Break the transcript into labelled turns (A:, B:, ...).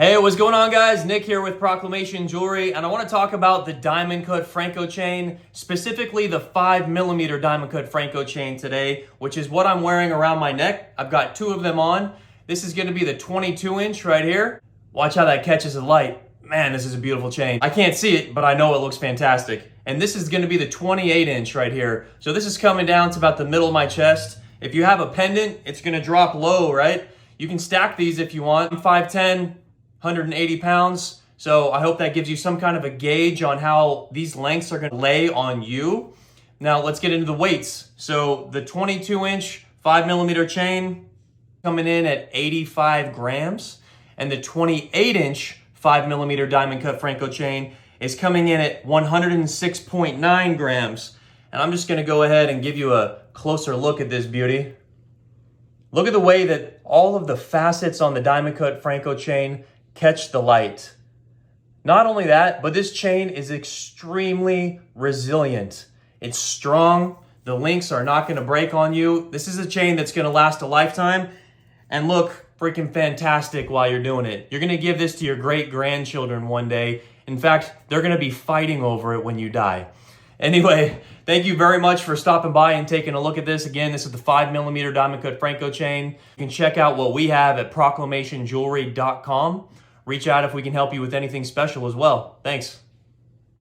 A: Hey, what's going on, guys? Nick here with Proclamation Jewelry, and I want to talk about the Diamond Cut Franco Chain, specifically the 5mm Diamond Cut Franco Chain today, which is what I'm wearing around my neck. I've got two of them on. This is going to be the 22-inch right here. Watch how that catches the light. Man, this is a beautiful chain. I can't see it, but I know it looks fantastic. And this is going to be the 28-inch right here. So this is coming down to about the middle of my chest. If you have a pendant, it's going to drop low, right? You can stack these if you want. I'm 5'10", 180 pounds. So I hope that gives you some kind of a gauge on how these lengths are going to lay on you. Now let's get into the weights. So the 22-inch 5mm chain coming in at 85 grams, and the 28-inch 5mm Diamond Cut Franco chain is coming in at 106.9 grams. And I'm just going to go ahead and give you a closer look at this beauty. Look at the way that all of the facets on the Diamond Cut Franco chain catch the light. Not only that, but this chain is extremely resilient. It's strong. The links are not going to break on you. This is a chain that's going to last a lifetime and look freaking fantastic while you're doing it. You're going to give this to your great-grandchildren one day. In fact, they're going to be fighting over it when you die. Anyway, thank you very much for stopping by and taking a look at this. Again, this is the 5mm Diamond Cut Franco chain. You can check out what we have at proclamationjewelry.com. Reach out if we can help you with anything special as well. Thanks.